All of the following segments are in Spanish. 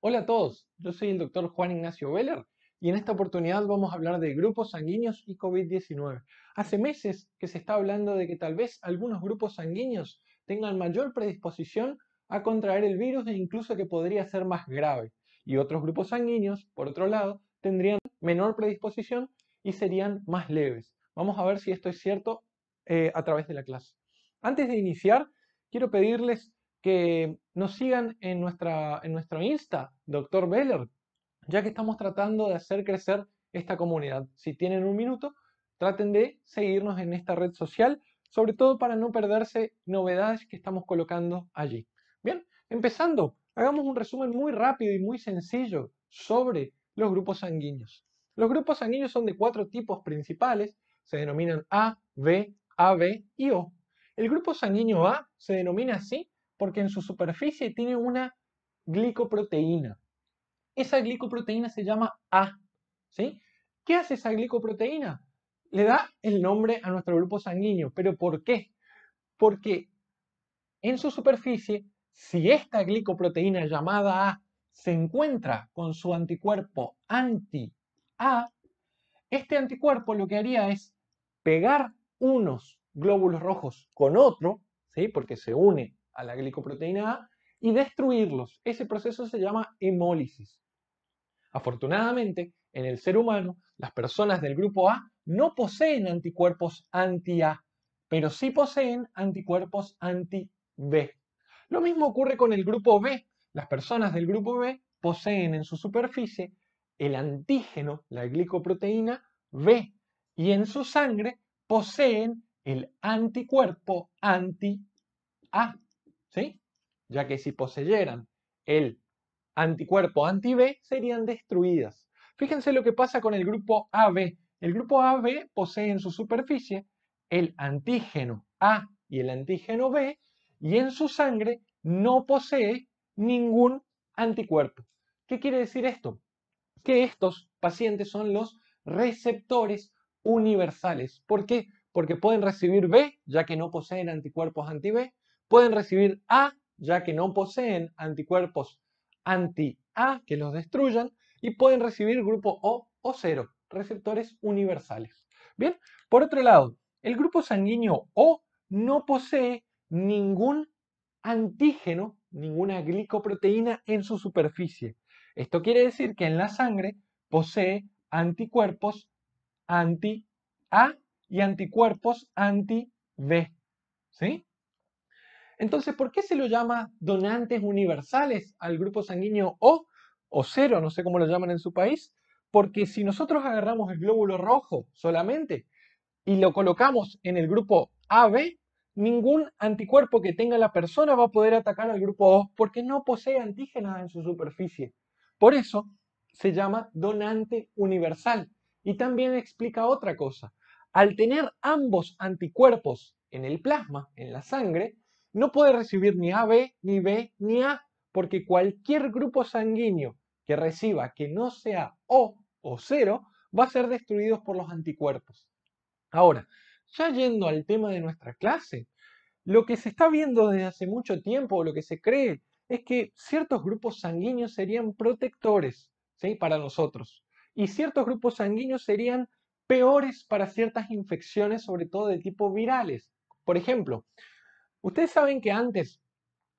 Hola a todos, yo soy el doctor Juan Ignacio Veller y en esta oportunidad vamos a hablar de grupos sanguíneos y COVID-19. Hace meses que se está hablando de que tal vez algunos grupos sanguíneos tengan mayor predisposición a contraer el virus e incluso que podría ser más grave. Y otros grupos sanguíneos, por otro lado, tendrían menor predisposición y serían más leves. Vamos a ver si esto es cierto a través de la clase. Antes de iniciar, quiero pedirles que nos sigan en nuestro Insta, Dr. Veller, ya que estamos tratando de hacer crecer esta comunidad. Si tienen un minuto, traten de seguirnos en esta red social, sobre todo para no perderse novedades que estamos colocando allí. Bien, empezando, hagamos un resumen muy rápido y muy sencillo sobre los grupos sanguíneos. Los grupos sanguíneos son de 4 tipos principales, se denominan A, B, AB y O. El grupo sanguíneo A se denomina así porque en su superficie tiene una glicoproteína. Esa glicoproteína se llama A, ¿sí? ¿Qué hace esa glicoproteína? Le da el nombre a nuestro grupo sanguíneo. ¿Pero por qué? Porque en su superficie, si esta glicoproteína llamada A se encuentra con su anticuerpo anti-A, este anticuerpo lo que haría es pegar unos glóbulos rojos con otro, ¿sí? Porque se une a la glicoproteína A, y destruirlos. Ese proceso se llama hemólisis. Afortunadamente, en el ser humano, las personas del grupo A no poseen anticuerpos anti-A, pero sí poseen anticuerpos anti-B. Lo mismo ocurre con el grupo B. Las personas del grupo B poseen en su superficie el antígeno, la glicoproteína B, y en su sangre poseen el anticuerpo anti-A, ¿sí? Ya que si poseyeran el anticuerpo anti-B serían destruidas. Fíjense lo que pasa con el grupo AB. El grupo AB posee en su superficie el antígeno A y el antígeno B y en su sangre no posee ningún anticuerpo. ¿Qué quiere decir esto? Que estos pacientes son los receptores universales. ¿Por qué? Porque pueden recibir B, ya que no poseen anticuerpos anti-B, pueden recibir A, ya que no poseen anticuerpos anti-A que los destruyan, y pueden recibir grupo O 0, receptores universales. Bien, por otro lado, el grupo sanguíneo O no posee ningún antígeno, ninguna glicoproteína en su superficie. Esto quiere decir que en la sangre posee anticuerpos anti-A y anticuerpos anti-B. ¿Sí? Entonces, ¿por qué se lo llama donantes universales al grupo sanguíneo O 0, no sé cómo lo llaman en su país? Porque si nosotros agarramos el glóbulo rojo solamente y lo colocamos en el grupo AB, ningún anticuerpo que tenga la persona va a poder atacar al grupo O porque no posee antígenas en su superficie. Por eso se llama donante universal. Y también explica otra cosa. Al tener ambos anticuerpos en el plasma, en la sangre, no puede recibir ni AB, ni B, ni A, porque cualquier grupo sanguíneo que reciba que no sea O 0 va a ser destruido por los anticuerpos. Ahora, ya yendo al tema de nuestra clase, lo que se está viendo desde hace mucho tiempo, o lo que se cree, es que ciertos grupos sanguíneos serían protectores, ¿sí? Para nosotros. Y ciertos grupos sanguíneos serían peores para ciertas infecciones, sobre todo de tipo virales. Por ejemplo, ustedes saben que antes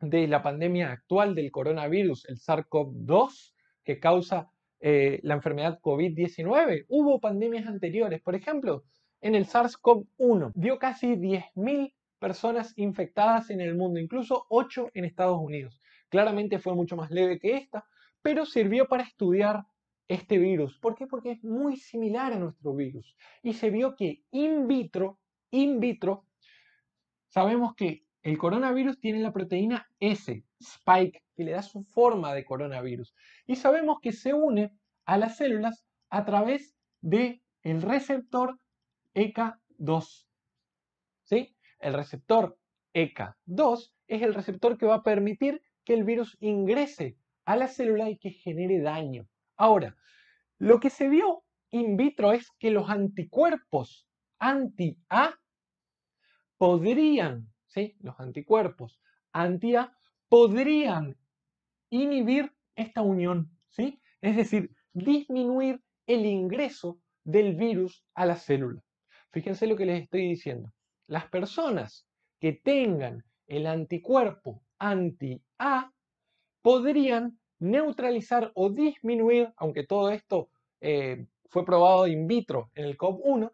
de la pandemia actual del coronavirus, el SARS-CoV-2, que causa la enfermedad COVID-19. Hubo pandemias anteriores, por ejemplo, en el SARS-CoV-1 dio casi 10.000 personas infectadas en el mundo, incluso 8 en Estados Unidos. Claramente fue mucho más leve que esta, pero sirvió para estudiar este virus. ¿Por qué? Porque es muy similar a nuestro virus. Y se vio que in vitro, sabemos que el coronavirus tiene la proteína S, Spike, que le da su forma de coronavirus. Y sabemos que se une a las células a través del receptor ECA2. ¿Sí? El receptor ECA2 es el receptor que va a permitir que el virus ingrese a la célula y que genere daño. Ahora, lo que se vio in vitro es que los anticuerpos anti-A ¿sí? Los anticuerpos anti-A podrían inhibir esta unión, ¿sí? Es decir, disminuir el ingreso del virus a la célula. Fíjense lo que les estoy diciendo. Las personas que tengan el anticuerpo anti-A podrían neutralizar o disminuir, aunque todo esto fue probado in vitro en el COV-1,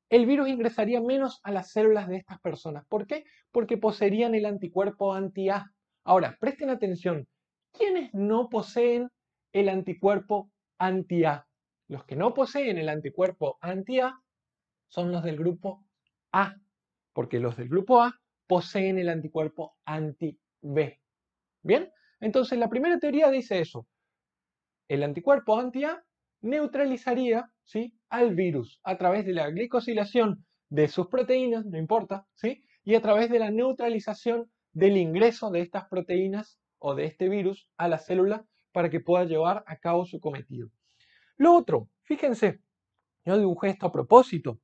el virus ingresaría menos a las células de estas personas. ¿Por qué? Porque poseerían el anticuerpo anti-A. Ahora, presten atención. ¿Quiénes no poseen el anticuerpo anti-A? Los que no poseen el anticuerpo anti-A son los del grupo A, porque los del grupo A poseen el anticuerpo anti-B. ¿Bien? Entonces, la primera teoría dice eso. El anticuerpo anti-A neutralizaría, ¿sí?, al virus a través de la glicosilación de sus proteínas, no importa, ¿sí?, y a través de la neutralización del ingreso de estas proteínas o de este virus a la célula para que pueda llevar a cabo su cometido. Lo otro, fíjense, yo dibujé esto a propósito.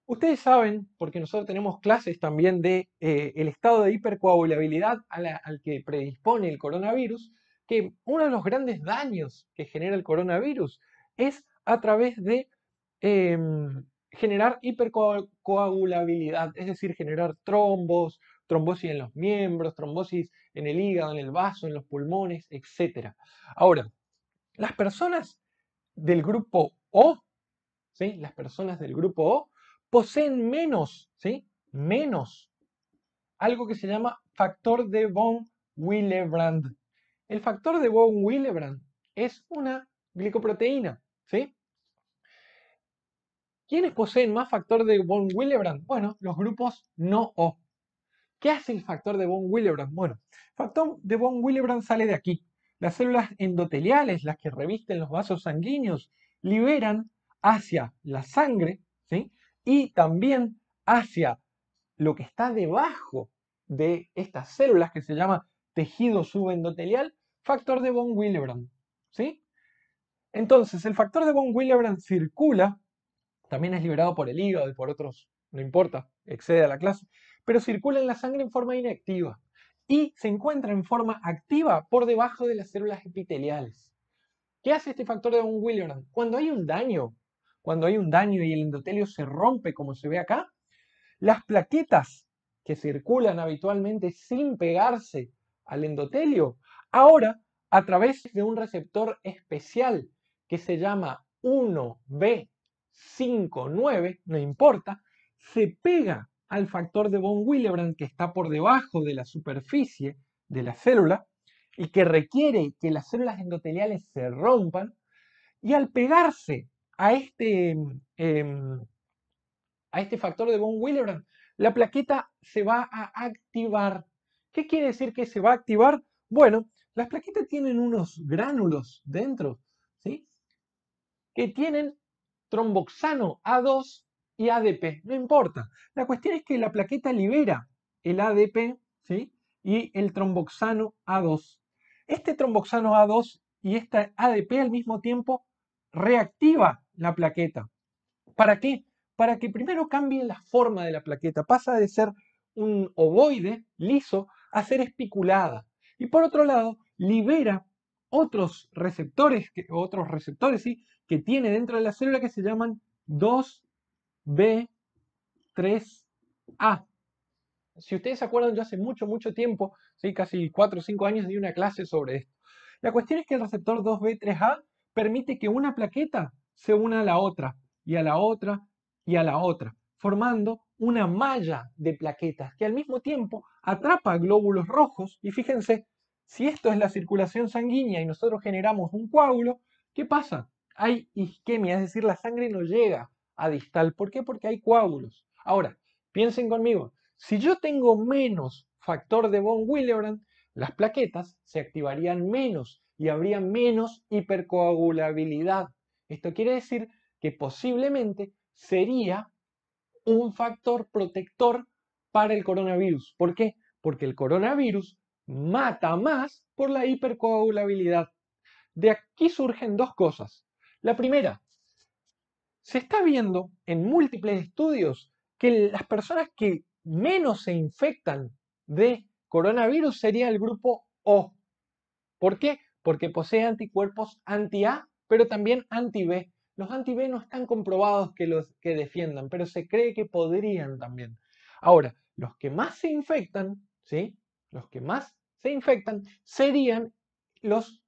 Ustedes saben, porque nosotros tenemos clases también de el estado de hipercoagulabilidad al que predispone el coronavirus, que uno de los grandes daños que genera el coronavirus es a través de generar hipercoagulabilidad, es decir, generar trombos, trombosis en los miembros, trombosis en el hígado, en el vaso, en los pulmones, etc. Ahora, las personas del grupo O, ¿sí?, las personas del grupo O poseen menos, ¿sí?, menos algo que se llama factor de von Willebrand. El factor de von Willebrand es una glicoproteína, ¿sí? ¿Quiénes poseen más factor de von Willebrand? Bueno, los grupos no O. ¿Qué hace el factor de von Willebrand? Bueno, el factor de von Willebrand sale de aquí. Las células endoteliales, las que revisten los vasos sanguíneos, liberan hacia la sangre, ¿sí?, y también hacia lo que está debajo de estas células, que se llama tejido subendotelial, factor de von Willebrand, ¿sí? Entonces, el factor de von Willebrand circula, también es liberado por el hígado y por otros, no importa, excede a la clase, pero circula en la sangre en forma inactiva y se encuentra en forma activa por debajo de las células epiteliales. ¿Qué hace este factor de von Willebrand? Cuando hay un daño y el endotelio se rompe, como se ve acá, las plaquetas que circulan habitualmente sin pegarse al endotelio, ahora a través de un receptor especial que se llama 1B59, no importa, se pega al factor de von Willebrand que está por debajo de la superficie de la célula y que requiere que las células endoteliales se rompan, y al pegarse a este factor de von Willebrand, la plaqueta se va a activar. ¿Qué quiere decir que se va a activar? Bueno, las plaquetas tienen unos gránulos dentro, ¿sí?, que tienen tromboxano A2 y ADP, no importa. La cuestión es que la plaqueta libera el ADP, ¿sí?, y el tromboxano A2. Este tromboxano A2 y esta ADP al mismo tiempo reactiva la plaqueta. ¿Para qué? Para que primero cambie la forma de la plaqueta, pasa de ser un ovoide liso a ser espiculada. Y por otro lado, libera otros receptores, ¿sí?, que tiene dentro de la célula, que se llaman 2B3A. Si ustedes se acuerdan, yo hace mucho, mucho tiempo, ¿sí?, casi 4 o 5 años, di una clase sobre esto. La cuestión es que el receptor 2B3A permite que una plaqueta se una a la otra, y a la otra, y a la otra, formando una malla de plaquetas que al mismo tiempo atrapa glóbulos rojos. Y fíjense, si esto es la circulación sanguínea y nosotros generamos un coágulo, ¿qué pasa? Hay isquemia, es decir, la sangre no llega a distal. ¿Por qué? Porque hay coágulos. Ahora, piensen conmigo, si yo tengo menos factor de von Willebrand, las plaquetas se activarían menos y habría menos hipercoagulabilidad. Esto quiere decir que posiblemente sería un factor protector para el coronavirus. ¿Por qué? Porque el coronavirus mata más por la hipercoagulabilidad. De aquí surgen dos cosas. La primera, se está viendo en múltiples estudios que las personas que menos se infectan de coronavirus sería el grupo O. ¿Por qué? porque posee anticuerpos anti-A, pero también anti-B. Los anti-B no están comprobados que los que defiendan, pero se cree que podrían también. Ahora, los que más se infectan, ¿sí? Los que más se infectan serían los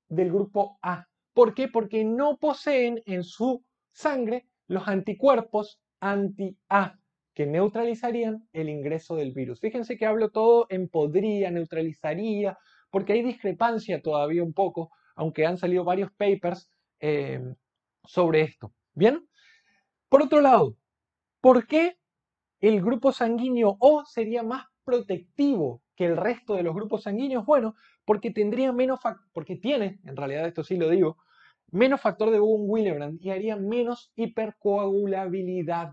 del grupo A. ¿Por qué? Porque no poseen en su sangre los anticuerpos anti-A que neutralizarían el ingreso del virus. Fíjense que hablo todo en podría, neutralizaría, porque hay discrepancia todavía un poco, aunque han salido varios papers sobre esto. ¿Bien? Por otro lado, ¿por qué el grupo sanguíneo O sería más protectivo que el resto de los grupos sanguíneos? Bueno, porque tendría menos porque tiene, en realidad esto sí lo digo, menos factor de Bowen-Willebrand y haría menos hipercoagulabilidad.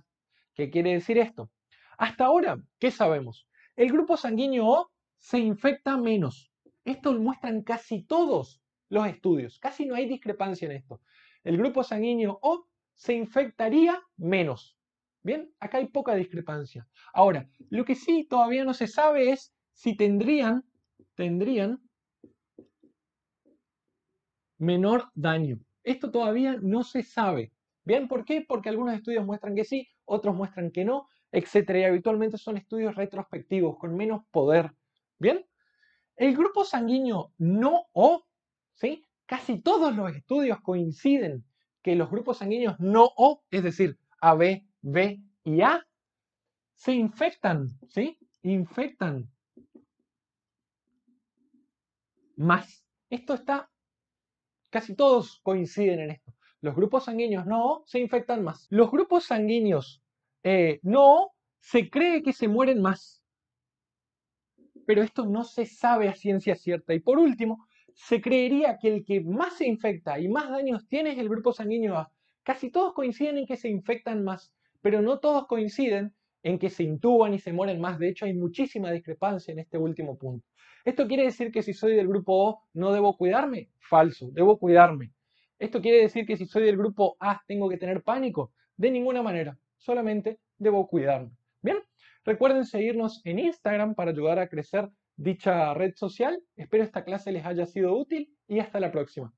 ¿Qué quiere decir esto? Hasta ahora, ¿qué sabemos? El grupo sanguíneo O se infecta menos. Esto lo muestran casi todos los estudios. Casi no hay discrepancia en esto. El grupo sanguíneo O se infectaría menos. Bien, acá hay poca discrepancia. Ahora, lo que sí todavía no se sabe es si tendrían menor daño. Esto todavía no se sabe. ¿Bien? ¿Por qué? Porque algunos estudios muestran que sí, otros muestran que no, etcétera. Y habitualmente son estudios retrospectivos, con menos poder. ¿Bien? El grupo sanguíneo no O, ¿sí? Casi todos los estudios coinciden que los grupos sanguíneos no O, es decir, AB, B y A, se infectan, ¿sí? Infectan más. Esto está, casi todos coinciden en esto. Los grupos sanguíneos no se infectan más. Los grupos sanguíneos no se cree que se mueren más, pero esto no se sabe a ciencia cierta. Y por último, se creería que el que más se infecta y más daños tiene es el grupo sanguíneo A. Casi todos coinciden en que se infectan más, pero no todos coinciden en que se intuban y se mueren más. De hecho, hay muchísima discrepancia en este último punto. ¿Esto quiere decir que si soy del grupo O no debo cuidarme? Falso, debo cuidarme. ¿Esto quiere decir que si soy del grupo A tengo que tener pánico? De ninguna manera, solamente debo cuidarme. Bien, recuerden seguirnos en Instagram para ayudar a crecer dicha red social. Espero esta clase les haya sido útil y hasta la próxima.